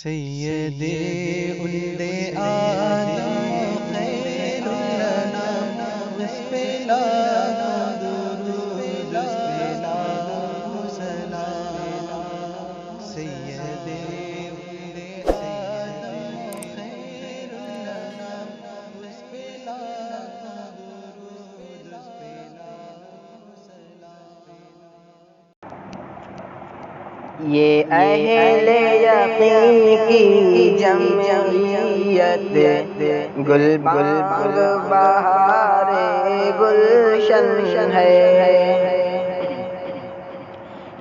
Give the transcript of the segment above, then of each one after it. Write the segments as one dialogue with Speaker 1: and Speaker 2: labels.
Speaker 1: سید ولد آدم خیر الانام، اس پہ لاکھوں درود، اس پہ لاکھوں سلام۔ سید ولد آدم خیر الانام، اس پہ لاکھوں درود، اس پہ لاکھوں سلام۔
Speaker 2: یہ اہل یقین کی جمعیت، گل بانگ بہار گلشن ہے۔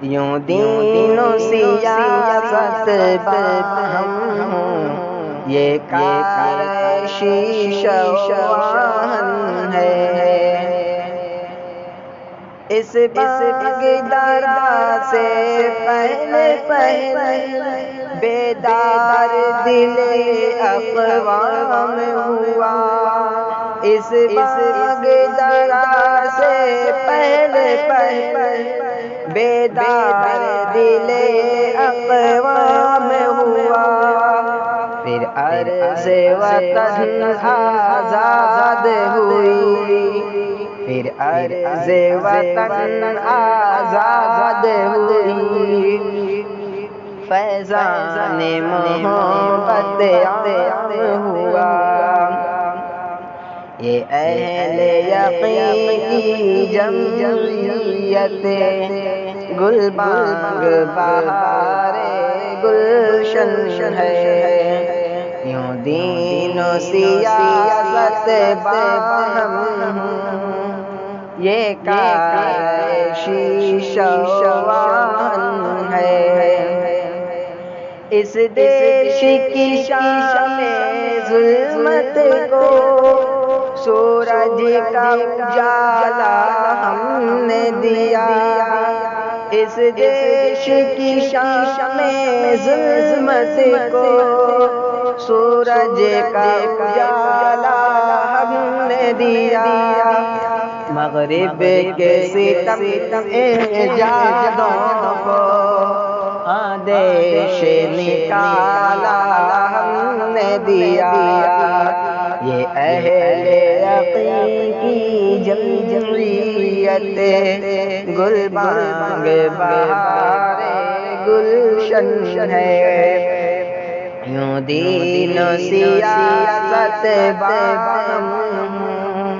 Speaker 2: یوں دین و سیاست باہم ہوں، یہ کار شیش واہن ہے۔ اس بانگ سے پہلے بیدار دل اقوام ہوا۔ اس بانگ سے پہلے بیدار دل اقوام ہوا۔ پھر عرض وطن آزاد ہوئی، پھر عرض وطن آزاد ہوئی۔ فیضان محبت عام ہوا۔ یہ اہل یقین کی جمعیت، گل بانگ بہار گلشن ہے۔ یوں دین و سیاست باہم ہوں، یہ کار شیش واہن ہے۔ اس دیش کی شام ظلمت کو سورج کا اجالا ہم نے دیا۔ اس دیش کی شام ظلمت کو سورج کا اجالا ہم نے دیا۔ مغرب کے ستم ایجادوں کو آدیش نکالا ہم نے دیا۔ یہ اہل یقین کی جمعیت، گل بانگ بہار گلشن ہے۔ یوں دین و سیاست باہم ہوں،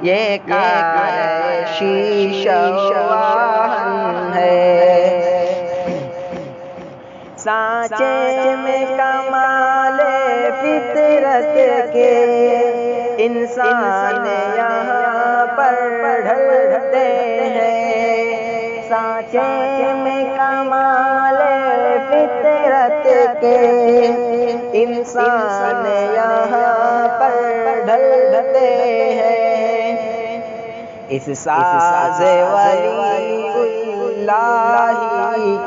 Speaker 2: یہ کار شیش واہن ہے۔ سانچے میں کمال فطرت کے انسان یہاں پر ڈھلتے ہیں۔ سانچے میں کمال فطرت کے انسان یہاں پر ڈھلتے ہیں۔ اس ساز ولی اللہ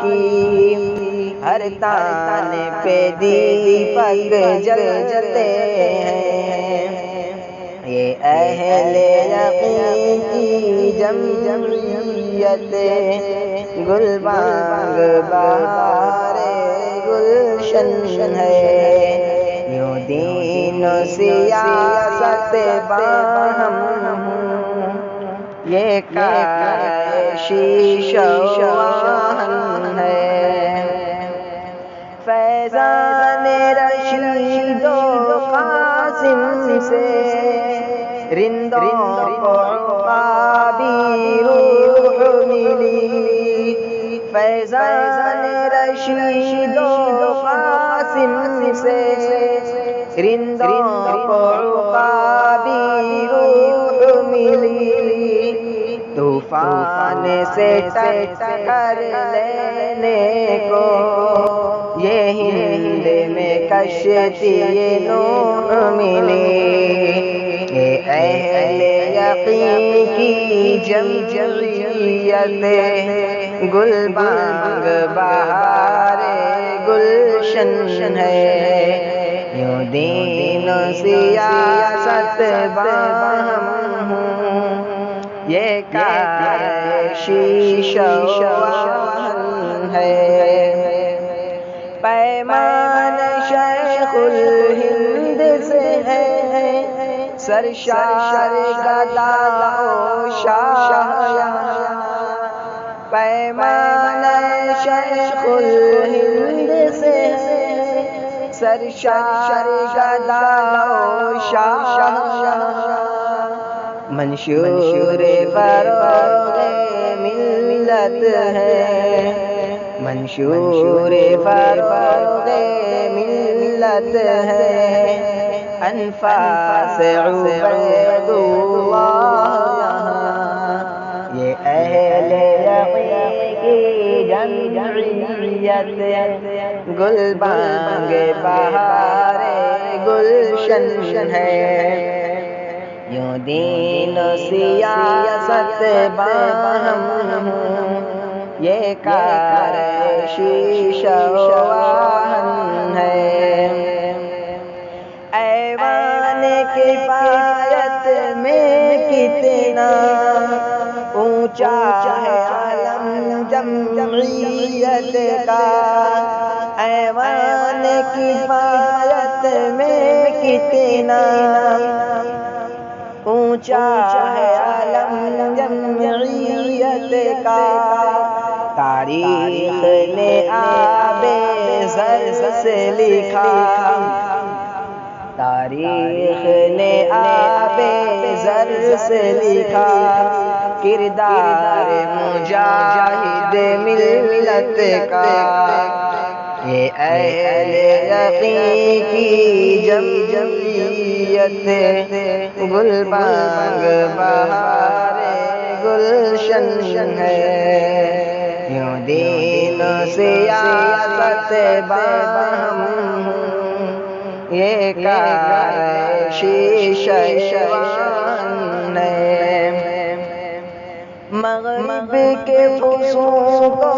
Speaker 2: کی ہر تان پہ دیپک جلتے ہیں۔ یہ اہل یقین کی جمعیت، گل بانگ بہار گلشن ہے۔ یوں دین و سیاست باہم ہوں، یہ کار شیش واہن ہے۔ فیضان رشید و قاسم سے رندوں کو عقابی روح ملی۔ فیضان رشید و قاسم سے رندوں کو عقابی روح ملی۔ طوفان سے ٹکر لینے کو یہ ہند میں کشتی نوح ملی۔ یہ اہل یقین کی جمعیت، گل بانگ بہار گلشن ہے۔ یوں دین و سیاست باہم ہوں، یہ کار شیش واہن ہے۔ پیمان پیمان شیخ الہند سے ہے سرشار گدا و شاہ، پیمان شیخ الہند سے ہے سرشار گدا و شاہ، منشور فروغ ملت ہے، منشور فروغ ملت ہے، انفاس عبید اللہ یہاں، یہ اہل یقین کی جمعیت، گلبانگ بہار گلشن ہے، یوں دین و سیاست باہم یہ کار شیشہ واہن ہے، ایوان کفایت میں کتنا اونچا ہے عالم جمعیت کا، ایوان کفایت میں کتنا اونچا ہے عالم جمعیت کا، تاریخ نے آب زر سے لکھا، تاریخ نے آب زر سے لکھا، کردار مجاہد ملت کا، یہ اہل یقین کی جمعیت، گلبانگ بہار گلشن ہے، یوں دین و سیاست باہم یہ کار شیشہ وان ہے، مغرب کے فسوق کو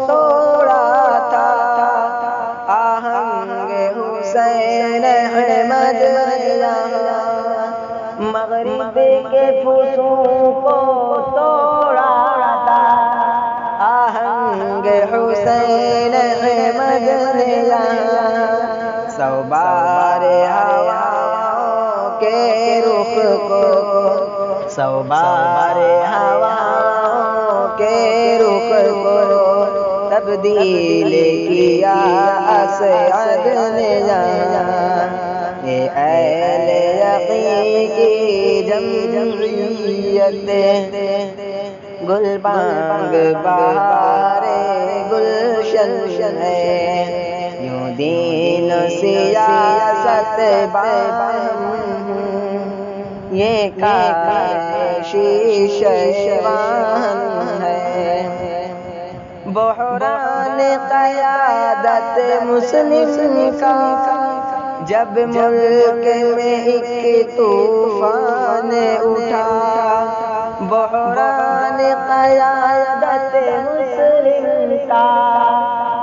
Speaker 2: توڑا تھا آہنگ حسین احمد یہاں، مغرب کے فسوق کو توڑا تھا آہنگ حسین احمد یہاں، سو بار ہواؤں کے رخ کو، سو بار ہواؤں کے رخ کو تبدیل کیا اسعد نے یہاں، یہ اہل یقین کی جمعیت، گلبانگ بہار گلشن ہے، یوں دین و سیاست باہم یہ کار شیشہ وان ہے، بحران قیادت مسلم کا جب ملک میں ایک طوفان اٹھا، بحران قیادت مسلم کا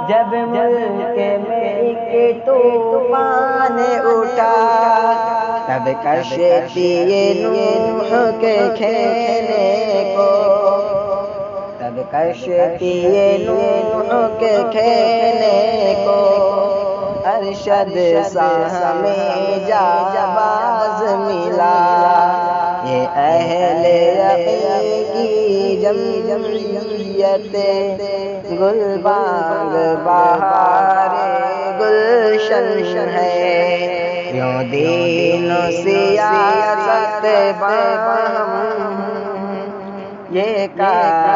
Speaker 2: جب ملک میں ایک طوفان اٹھا، تب کشتی نوح کے کھینے کو، تب کشتی نوح کے کھینے کو ارشد ساہمیں جانباز ملا، یہ اہل یقین کی جمعیت، گلبانگ بہار گلشن ہے، یوں دین و سیاست باہم یہ کار